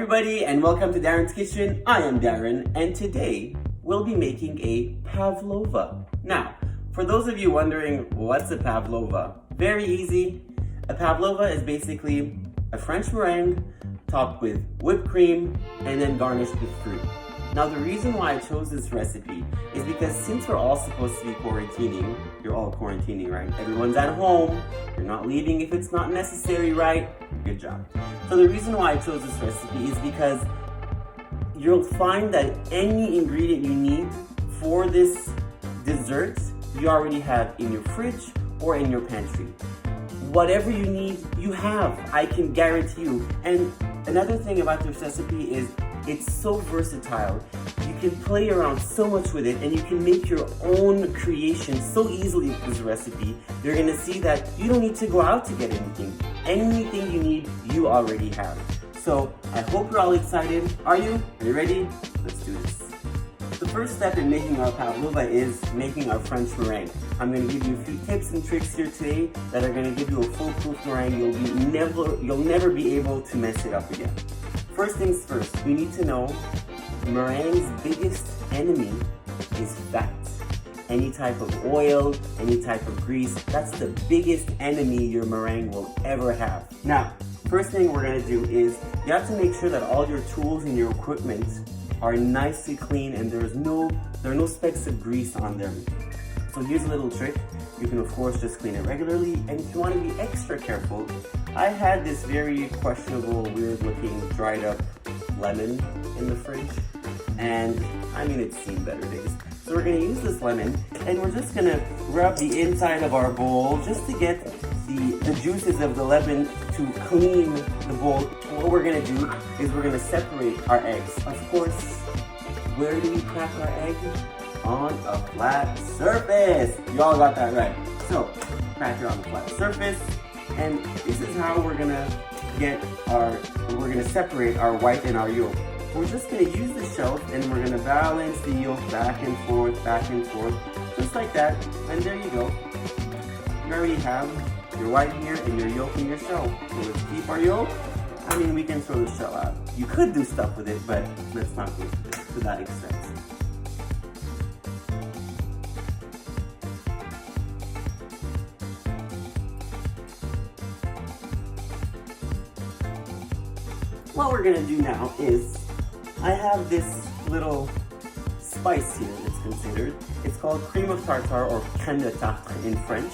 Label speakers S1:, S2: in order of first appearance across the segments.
S1: everybody, and welcome to Daron's Kitchen. I am Daron, and today we'll be making a Pavlova. Now, for those of you wondering what's a Pavlova, very easy. A Pavlova is basically a French meringue topped with whipped cream and then garnished with fruit. Now, the reason why I chose this recipe is because since we're all supposed to be quarantining, you're all quarantining, right? Everyone's at home, you're not leaving if it's not necessary, right? Good job. So the reason why I chose this recipe is because you'll find that any ingredient you need for this dessert, you already have in your fridge or in your pantry. Whatever you need, you have, I can guarantee you. And another thing about this recipe is it's so versatile. You can play around so much with it and you can make your own creation so easily with this recipe. You're gonna see that you don't need to go out to get anything. Anything you need, you already have. So I hope you're all excited. Are you? Are you ready? Let's do this. The first step in making our Pavlova is making our French meringue. I'm going to give you a few tips and tricks here today that are going to give you a foolproof meringue. You'll never be able to mess it up again. First things first, you need to know meringue's biggest enemy is fat. Any type of oil, any type of grease, that's the biggest enemy your meringue will ever have. Now, first thing we're going to do is you have to make sure that all your tools and your equipment are nicely clean and there are no specks of grease on them. So here's a little trick. You can of course just clean it regularly, and if you want to be extra careful, I had this very questionable, weird looking dried up lemon in the fridge, and I mean it's seen better days. So we're going to use this lemon and we're just going to rub the inside of our bowl just to get the juices of the lemon to clean the bowl. What we're going to do is we're going to separate our eggs. Of course, where do we crack our egg? On a flat surface. You all got that right. So, crack it on a flat surface, and this is how we're going to separate our white and our yolk. We're just going to use the shelf and we're going to balance the yolk back and forth, just like that. And there you go. You already have your white here and your yolk in your shell. So let's keep our yolk. I mean, we can throw the shell out. You could do stuff with it, but let's not go to that extent. What we're gonna do now is, I have this little spice here that's considered. It's called cream of tartar, or crème de tartre in French.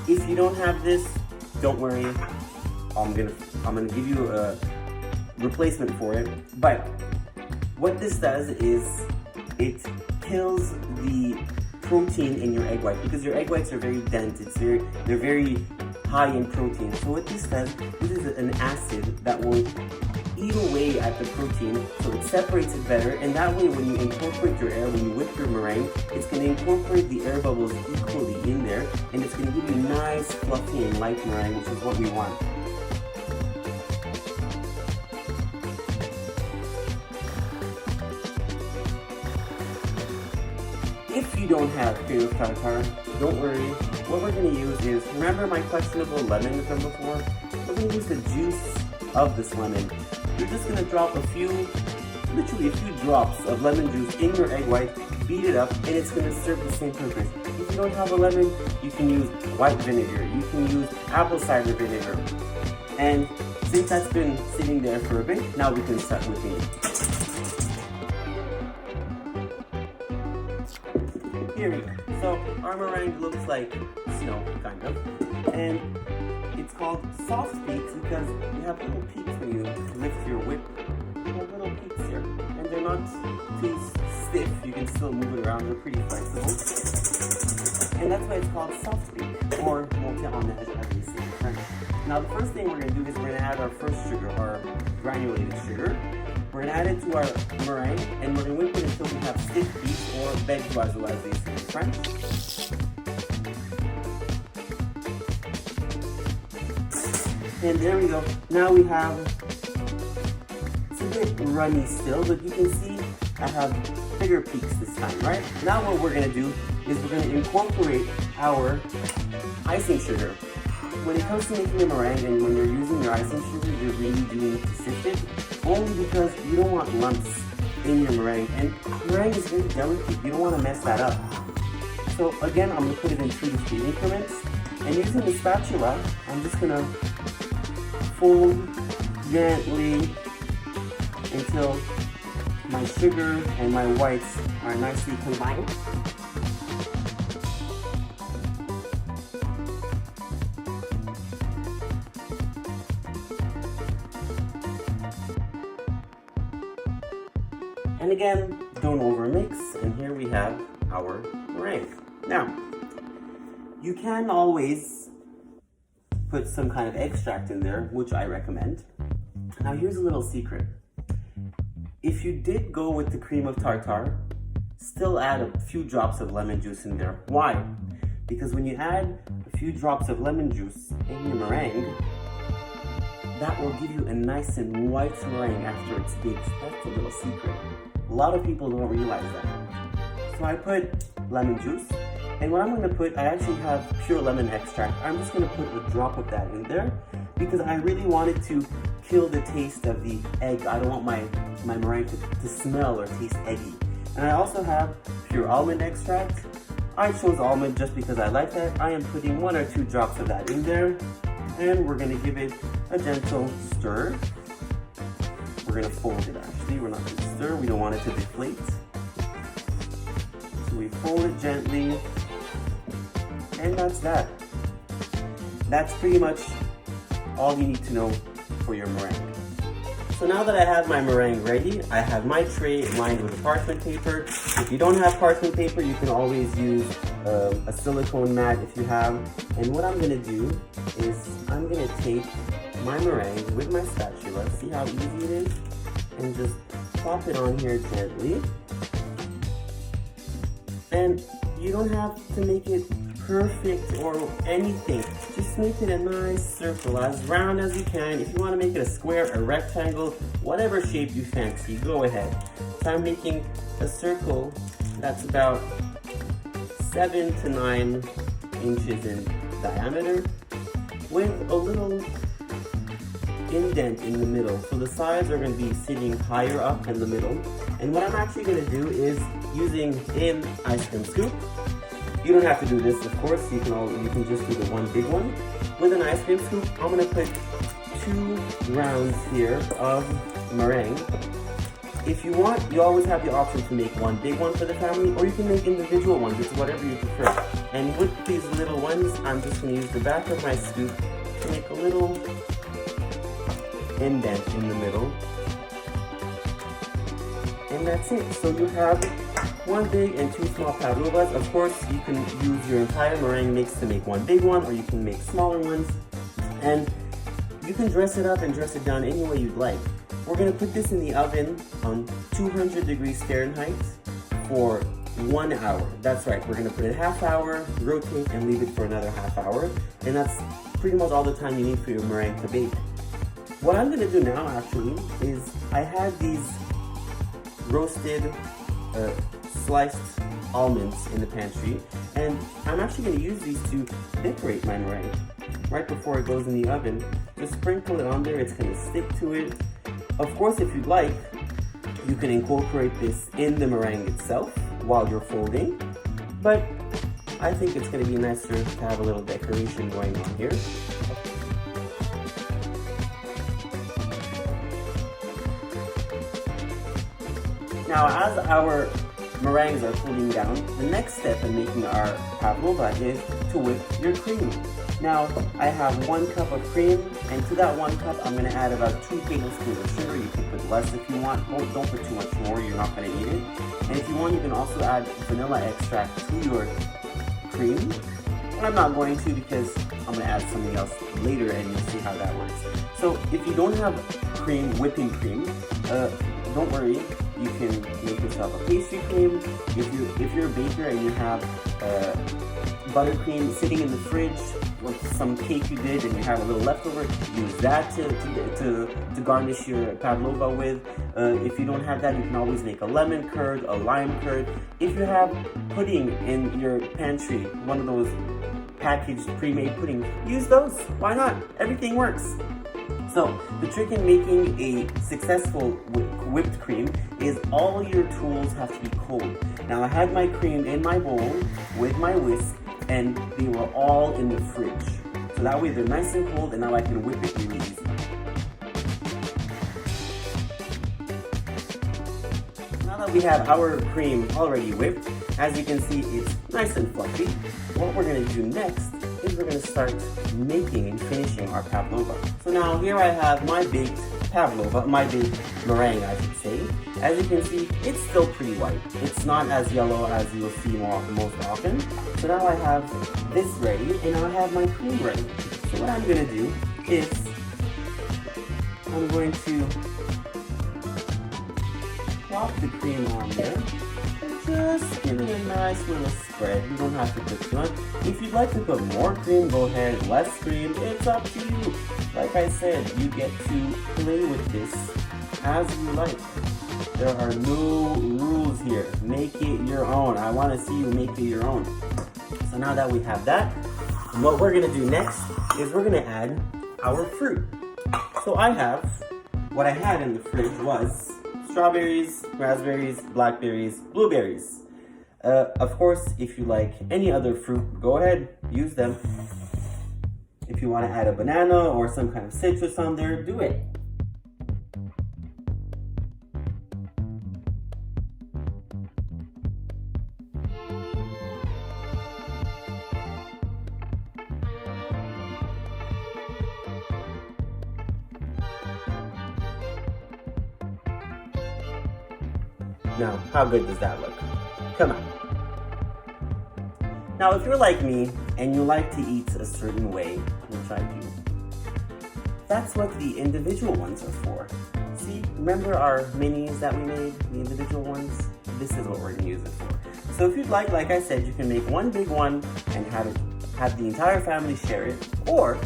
S1: If you don't have this, don't worry. I'm gonna give you a replacement for it. But what this does is it kills the protein in your egg white, because your egg whites are very dense. They're very high in protein. So what this does, this is an acid that will eat away at the protein, so it separates it better, and that way when you incorporate your air, when you whip your meringue, it's going to incorporate the air bubbles equally in there, and it's going to give you nice, fluffy, and light meringue, which is what we want. If you don't have cream of tartar, don't worry. What we're going to use is, remember my questionable lemon from before? We're going to use the juice of this lemon. You're just going to drop literally a few drops of lemon juice in your egg white, beat it up, and it's going to serve the same purpose. If you don't have a lemon, you can use white vinegar, you can use apple cider vinegar. And since that's been sitting there for a bit, now we can start whipping it. Here we go. So our meringue looks like snow, kind of, and it's called soft peaks because you have little peaks when you lift your whip. You have little peaks here, and they're not too stiff. You can still move it around. They're pretty flexible, and that's why it's called soft peak, or monté en neige, as we say in French. Now the first thing we're going to do is we're going to add our first sugar, our granulated sugar. We're going to add it to our meringue, and we're going to whip it until we have stiff peaks, or bec d'oiseau, as they say in French. And there we go. Now we have, it's a bit runny still, but you can see I have bigger peaks this time, right? Now what we're going to do is we're going to incorporate our icing sugar. when it comes to making a meringue and when you're using your icing sugar, you really do need to sift it, only because you don't want lumps in your meringue, and meringue is very delicate. You don't want to mess that up. So again, I'm going to put it in 2 to 3 increments, and using the spatula, I'm just going to fold gently until my sugar and my whites are nicely combined. And again, don't overmix, and here we have our meringue. Now, you can always put some kind of extract in there, which I recommend. Now here's a little secret. If you did go with the cream of tartar, still add a few drops of lemon juice in there. Why? Because when you add a few drops of lemon juice in your meringue, that will give you a nice and white meringue after it's baked. That's a little secret. A lot of people don't realize that. So I put lemon juice, and what I'm going to put, I actually have pure lemon extract. I'm just going to put a drop of that in there because I really wanted to kill the taste of the egg. I don't want my meringue to smell or taste eggy. And I also have pure almond extract. I chose almond just because I like that. I am putting 1 or 2 drops of that in there, and we're going to give it a gentle stir. We're going to fold it actually. We're not going to stir. We don't want it to deflate. So we fold it gently, and that's that. That's pretty much all you need to know for your meringue. So now that I have my meringue ready, I have my tray lined with parchment paper. If you don't have parchment paper, you can always use a silicone mat if you have. And what I'm going to do is I'm going to take my meringue with my spatula, see how easy it is, and just plop it on here gently. And you don't have to make it perfect or anything. Just make it a nice circle, as round as you can. If you want to make it a square, a rectangle, whatever shape you fancy, go ahead. So I'm making a circle that's about 7 to 9 inches in diameter with a little indent in the middle. So the sides are going to be sitting higher up in the middle. And what I'm actually going to do is using an ice cream scoop. You don't have to do this, of course. You can just do the one big one. With an ice cream scoop, I'm going to put 2 rounds here of meringue. If you want, you always have the option to make one big one for the family, or you can make individual ones. It's whatever you prefer. And with these little ones, I'm just going to use the back of my scoop to make a little indent in the middle. And that's it. So you have 1 big and 2 small pavlovas. Of course, you can use your entire meringue mix to make one big one, or you can make smaller ones. And you can dress it up and dress it down any way you'd like. We're going to put this in the oven on 200 degrees Fahrenheit for 1 hour. That's right, we're going to put it half hour, rotate, and leave it for another half hour. And that's pretty much all the time you need for your meringue to bake. What I'm going to do now actually is I had these roasted sliced almonds in the pantry, and I'm actually going to use these to decorate my meringue right before it goes in the oven. Just sprinkle it on there, it's going to stick to it. Of course, if you'd like, you can incorporate this in the meringue itself while you're folding, but I think it's going to be nicer to have a little decoration going on here. Now, as our meringues are cooling down, the next step in making our pavlova is to whip your cream. Now, I have 1 cup of cream, and to that 1 cup, I'm going to add about 2 tablespoons of sugar. You can put less if you want. Don't put too much more, you're not going to eat it. And if you want, you can also add vanilla extract to your cream. But I'm not going to because I'm going to add something else later, and you'll see how that works. So if you don't have cream, whipping cream, don't worry. You can make yourself a pastry cream. If you're a baker and you have buttercream sitting in the fridge with some cake you did and you have a little leftover, use that to garnish your pavlova with. If you don't have that, you can always make a lemon curd, a lime curd. If you have pudding in your pantry, one of those packaged pre-made pudding, use those. Why not? Everything works. So the trick in making a successful whipped cream is all your tools have to be cold. Now I had my cream in my bowl with my whisk, and they were all in the fridge. So that way they're nice and cold, and now I can whip it really easy. Now that we have our cream already whipped, as you can see, it's nice and fluffy. What we're gonna do next is we're gonna start making and finishing our pavlova. So now here I have my baked pavlova, my baked meringue, I should say. As you can see, it's still pretty white. It's not as yellow as you'll see most often. So now I have this ready, and now I have my cream ready. So what I'm gonna do is I'm going to plop the cream on there. Just give it a nice little spread. You don't have to put too much. If you'd like to put more cream, go ahead. Less cream, it's up to you. Like I said, you get to play with this as you like. There are no rules here. Make it your own. I want to see you make it your own. So now that we have that, what we're going to do next is we're going to add our fruit. So what I had in the fridge was strawberries, raspberries, blackberries, blueberries. Of course, if you like any other fruit, go ahead, use them. If you want to add a banana or some kind of citrus on there, do it. Now, how good does that look? Come on. Now, if you're like me and you like to eat a certain way, which I do, that's what the individual ones are for. See, remember our minis that we made, the individual ones? This is what we're gonna use it for. So if you'd like I said, you can make one big one and have the entire family share it, or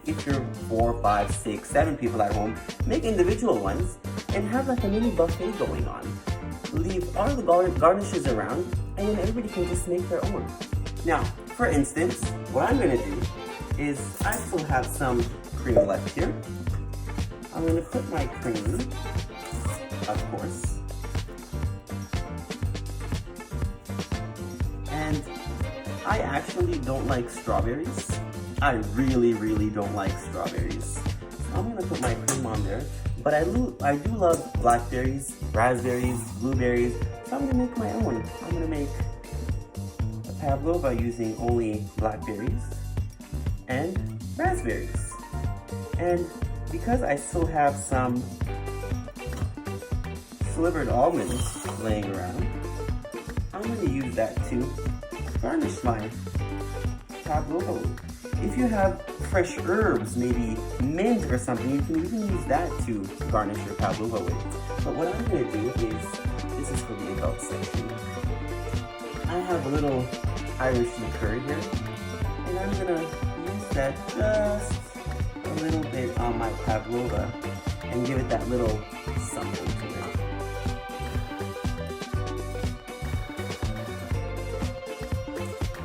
S1: if you're 4, 5, 6, 7 people at home, make individual ones and have like a mini buffet going on. Leave all the garnishes around, and then everybody can just make their own. Now, for instance, what I'm gonna do is I still have some cream left here. I'm gonna put my cream, of course, and I actually don't like strawberries. I really don't like strawberries. So I'm gonna put my cream on there. But I do love blackberries, raspberries, blueberries, so I'm gonna make my own. I'm gonna make a pavlova using only blackberries and raspberries. And because I still have some slivered almonds laying around, I'm gonna use that to garnish my pavlova with. If you have fresh herbs, maybe mint or something, you can even use that to garnish your pavlova with. But what I'm going to do is, this is for the adult section. I have a little Irish liqueur here, and I'm going to use that just a little bit on my pavlova and give it that little something to it.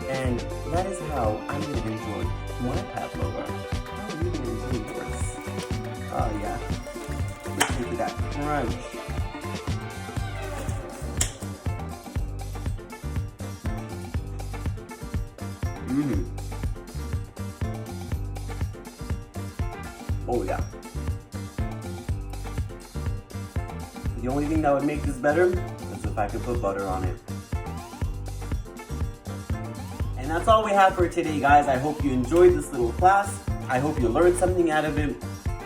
S1: And that is how I'm going to enjoy my pavlova. How are you going to enjoy yours? Oh yeah. Listen to that crunch. Oh yeah. The only thing that would make this better is if I could put butter on it. And that's all we have for today, guys. I hope you enjoyed this little class. I hope you learned something out of it.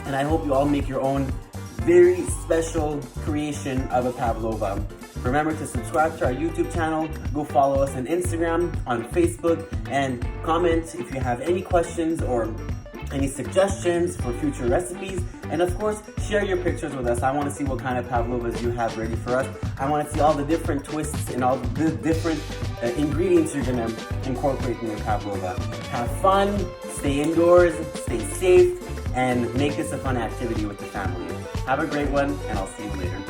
S1: And I hope you all make your own very special creation of a pavlova. Remember to subscribe to our YouTube channel. Go follow us on Instagram, on Facebook, and comment if you have any questions or any suggestions for future recipes. And of course, share your pictures with us. I want to see what kind of pavlovas you have ready for us. I want to see all the different twists and all the different ingredients you're going to incorporate in your pavlova. Have fun, stay indoors, stay safe, and make this a fun activity with the family. Have a great one, and I'll see you later.